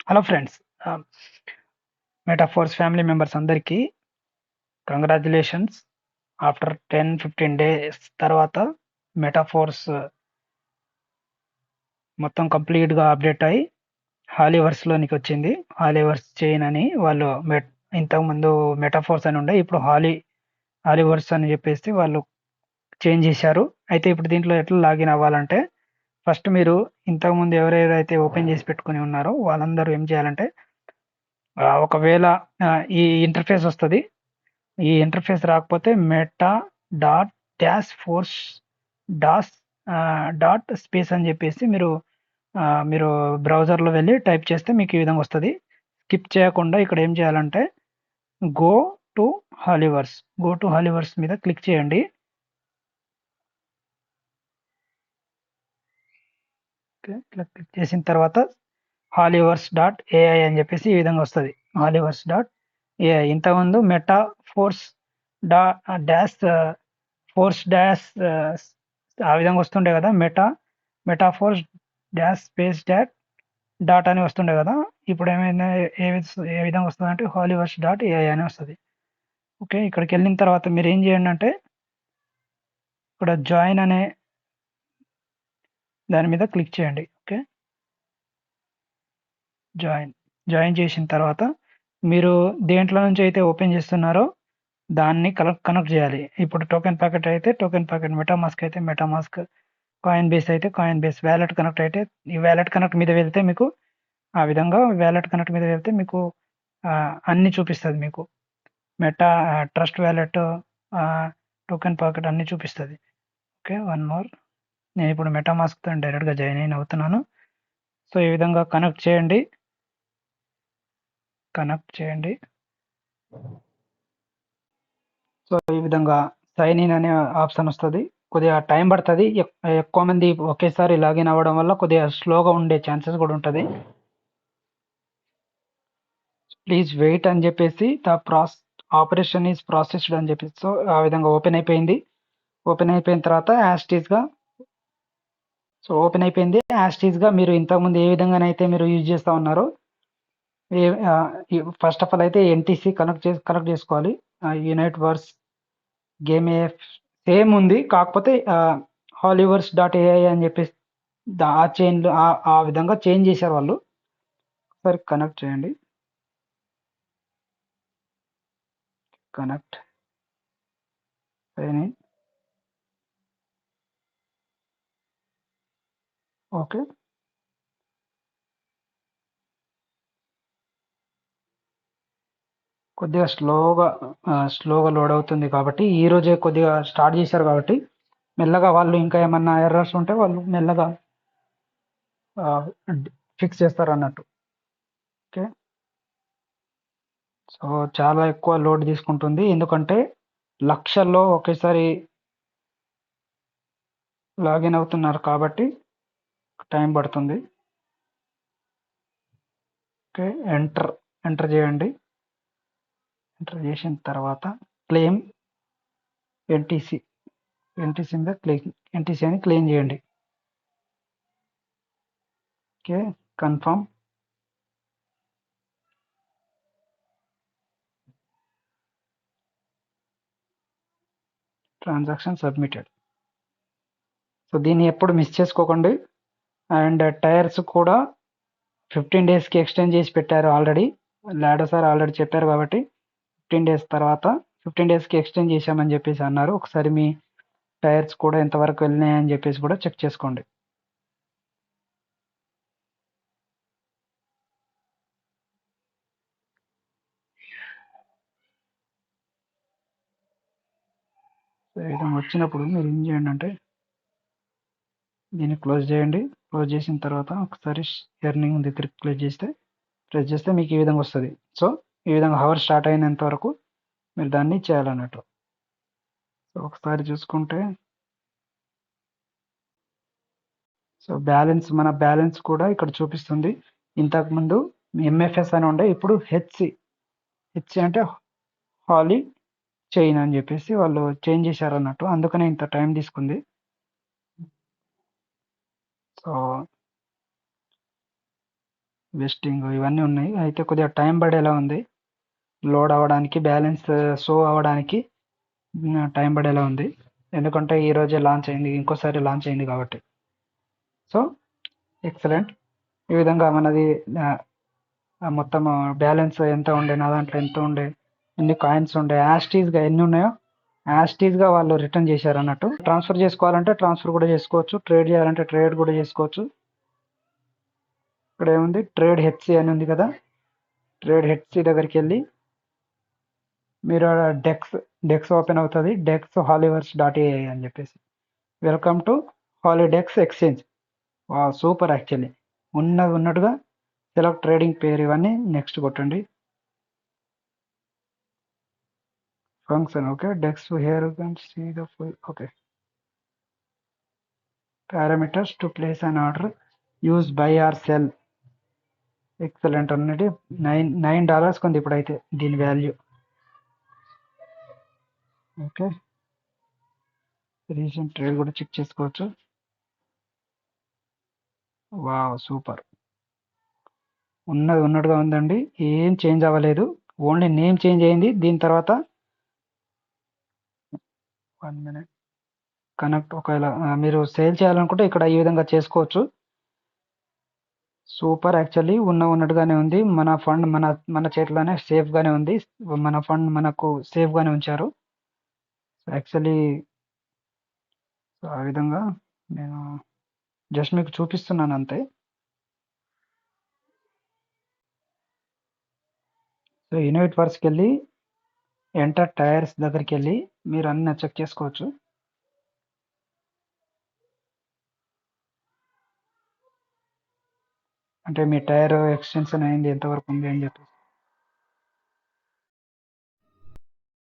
Hello friends, metaphors family members అందరికీ congratulations. After 10-15 days తర్వాత metaphors మొత్తం కంప్లీట్గా అప్డేట్ అయ్యి హాలీవర్స్లోనికి వచ్చింది. హాలీవర్స్ చైన్ అని వాళ్ళు ఇంతకుముందు మెటాఫోర్స్ అని ఉండే, ఇప్పుడు హాలీవర్స్ అని చెప్పేసి వాళ్ళు చేంజ్ చేశారు. అయితే ఇప్పుడు దీంట్లో ఎట్లా లాగిన్ అవ్వాలంటే, ఫస్ట్ మీరు ఇంతకుముందు ఎవరెవరైతే ఓపెన్ చేసి పెట్టుకుని ఉన్నారో వాళ్ళందరూ ఏం చేయాలంటే, ఒకవేళ ఈ ఇంటర్ఫేస్ వస్తుంది. ఈ ఇంటర్ఫేస్ రాకపోతే meta dot dash force dash dot space అని చెప్పేసి మీరు బ్రౌజర్లో వెళ్ళి టైప్ చేస్తే మీకు ఈ విధంగా వస్తుంది. స్కిప్ చేయకుండా ఇక్కడ ఏం చేయాలంటే గో టు హాలీవర్స్ మీద క్లిక్ చేయండి. క్లిక్ చేసిన తర్వాత హాలీవర్స్ డాట్ ఏఐ అని చెప్పేసి ఈ విధంగా వస్తుంది. హాలీవర్స్ డాట్ ఏఐ ఇంతకుముందు meta force dash force dash ఆ విధంగా వస్తుండే కదా, మెటాఫోర్స్ డాష్ స్పేస్ డాట్ అని వస్తుండే కదా. ఇప్పుడు ఏమైంది, ఏ విధంగా వస్తుంది అంటే హాలీవర్స్ డాట్ ఏఐ అని వస్తుంది. ఓకే, ఇక్కడికి వెళ్ళిన తర్వాత మీరు ఏం చేయండి అంటే ఇక్కడ జాయిన్ అనే దాని మీద క్లిక్ చేయండి. ఓకే, జాయిన్ చేసిన తర్వాత మీరు దేంట్లో నుంచి అయితే ఓపెన్ చేస్తున్నారో దాన్ని కనెక్ట్ చేయాలి. ఇప్పుడు టోకెన్ ప్యాకెట్ అయితే టోకెన్ ప్యాకెట్, మెటామాస్క్ అయితే మెటామాస్క్, కాయిన్ బేస్ అయితే కాయిన్ బేస్, వ్యాలెట్ కనెక్ట్ అయితే ఈ వ్యాలెట్ కనెక్ట్ మీద వెళ్తే మీకు ఆ విధంగా వ్యాలెట్ కనెక్ట్ మీద వెళ్తే మీకు అన్ని చూపిస్తుంది. మీకు Meta Trust Wallet, token pocket అన్ని చూపిస్తుంది. ఓకే, వన్ మోర్, నేను ఇప్పుడు మెటామాస్క్తో డైరెక్ట్గా జాయిన్ అవుతున్నాను. సో ఈ విధంగా కనెక్ట్ చేయండి. సో ఈ విధంగా సైన్ ఇన్ అనే ఆప్షన్ వస్తుంది. కొద్దిగా టైం పడుతుంది. ఎక్కువ మంది ఒకేసారి లాగిన్ అవ్వడం వల్ల కొద్దిగా స్లోగా ఉండే ఛాన్సెస్ కూడా ఉంటుంది. ప్లీజ్ వెయిట్ అని చెప్పేసి ఆపరేషన్ ఈజ్ ప్రాసెస్డ్ అని చెప్పేసి, సో ఆ విధంగా ఓపెన్ అయిపోయింది. ఓపెన్ అయిపోయిన తర్వాత యాస్టీస్గా మీరు ఇంతకుముందు ఏ విధంగానైతే మీరు యూజ్ చేస్తూ ఉన్నారో, ఫస్ట్ ఆఫ్ ఆల్ అయితే ఎన్టీసీ కనెక్ట్ చేసుకోవాలి. యునైట్ వర్స్ గేమ్ సేమ్ ఉంది, కాకపోతే హాలీవర్స్ డాట్ ఏఐ అని చెప్పేసి ఆ చైన్లో ఆ విధంగా చేంజ్ చేశారు వాళ్ళు. ఒకసారి కనెక్ట్ చేయండి. కనెక్ట్ ఓకే, కొద్దిగా స్లోగా లోడ్ అవుతుంది కాబట్టి ఈ రోజే కొద్దిగా స్టార్ట్ చేశారు కాబట్టి మెల్లగా వాళ్ళు ఇంకా ఏమన్నా ఎర్రర్స్ ఉంటే వాళ్ళు మెల్లగా ఫిక్స్ చేస్తారు అన్నట్టు. ఓకే, సో చాలా ఎక్కువ లోడ్ తీసుకుంటుంది, ఎందుకంటే లక్షల్లో ఒకేసారి లాగిన్ అవుతున్నారు కాబట్టి టైం పడుతుంది. ఓకే, ఎంటర్ చేయండి. ఎంటర్ చేసిన తర్వాత క్లెయిమ్ ఎన్టీసీ మీద ఎన్టీసీ అని క్లెయిమ్ చేయండి. Okay, confirm. Transaction submitted. So దీన్ని ఎప్పుడు మిస్ చేసుకోకండి. అండ్ టైర్స్ కూడా 15 డేస్కి ఎక్స్టెండ్ చేసి పెట్టారు ఆల్రెడీ. లాడో సార్ ఆల్రెడీ చెప్పారు కాబట్టి 15 డేస్కి ఎక్స్టెండ్ చేశామని చెప్పేసి అన్నారు. ఒకసారి మీ టైర్స్ కూడా ఎంతవరకు వెళ్ళినాయని చెప్పేసి కూడా చెక్ చేసుకోండి. సో ఈ విధంగా వచ్చినప్పుడు మీరు ఏం చేయండి అంటే దీన్ని క్లోజ్ చేయండి. క్లోజ్ చేసిన తర్వాత ఒకసారి ఎర్నింగ్ ఉంది ప్రెస్ చేస్తే మీకు ఈ విధంగా వస్తుంది. సో ఈ విధంగా హవర్ స్టార్ట్ అయినంత వరకు మీరు దాన్ని చేయాలన్నట్టు. సో ఒకసారి చూసుకుంటే సో మన బ్యాలెన్స్ కూడా ఇక్కడ చూపిస్తుంది. ఇంతకుముందు ఎంఎఫ్ఎస్ అని ఉండే, ఇప్పుడు హెచ్ అంటే హాలీ చైన్ అని చెప్పేసి వాళ్ళు చేంజ్ చేశారు అన్నట్టు, అందుకనే ఇంత టైం తీసుకుంది. సో వెస్టింగ్ ఇవన్నీ ఉన్నాయి. అయితే కొద్దిగా టైం పడేలా ఉంది. లోడ్ అవ్వడానికి, బ్యాలెన్స్ షో అవ్వడానికి టైం పడేలా ఉంది. ఎందుకంటే ఈ రోజే లాంచ్ అయింది. ఇంకోసారి లాంచ్ అయింది కాబట్టి. So excellent. ఈ విధంగా మనది మొత్తం బ్యాలెన్స్ ఎంత ఉండే, నా దాంట్లో ఎంత ఉండే, ఎన్ని కాయిన్స్ ఉండే, యాస్టీస్గా ఎన్ని ఉన్నాయో యాస్టీస్గా వాళ్ళు రిటర్న్ చేశారు అన్నట్టు. ట్రాన్స్ఫర్ చేసుకోవాలంటే ట్రాన్స్ఫర్ కూడా చేసుకోవచ్చు, ట్రేడ్ చేయాలంటే ట్రేడ్ కూడా చేసుకోవచ్చు. ఇక్కడ ఏముంది, ట్రేడ్ హెచ్సి అని ఉంది కదా, ట్రేడ్ హెచ్సి దగ్గరికి వెళ్ళి మీరు డెక్స్ ఓపెన్ అవుతుంది. డెక్స్ హాలీవర్స్ డాట్ ఏఐ అని చెప్పేసి, welcome to Hollydex exchange. Super actually. ఉన్నది ఉన్నట్టుగా సెలెక్ట్ ట్రేడింగ్ పేరు ఇవన్నీ నెక్స్ట్ కొట్టండి. Function okay, DEX here can see the full okay. Parameters to place an order, use buy or sell. Excellent అన్నది. $9 కొంది ఇప్పుడైతే దీని వాల్యూ. ఓకే, రీసెంట్ ట్రేడ్ కూడా చెక్ చేసుకోవచ్చు. Wow super. ఉన్నది ఉన్నట్టుగా ఉందండి, ఏం చేంజ్ అవ్వలేదు. ఓన్లీ నేమ్ చేంజ్ అయింది. దీని తర్వాత 1 మినిట్ కనెక్ట్. ఒకవేళ మీరు సేల్ చేయాలనుకుంటే ఇక్కడ ఈ విధంగా చేసుకోవచ్చు. Super actually. ఉన్నట్టుగానే ఉంది. మన ఫండ్ మన చేతిలోనే సేఫ్గానే ఉంది. మన ఫండ్ మనకు సేఫ్గానే ఉంచారు యాక్చువల్లీ. ఆ విధంగా నేను జస్ట్ మీకు చూపిస్తున్నాను అంతే. సో ఇన్నోవేట్ వర్స్కి వెళ్ళి ఎంటర్ టైర్స్ దగ్గరికి వెళ్ళి మీరు అన్ని చెక్ చేసుకోవచ్చు. అంటే మీ టైర్ ఎక్స్టెన్షన్ అయింది ఎంతవరకు ఉంది అని చెప్పేసి.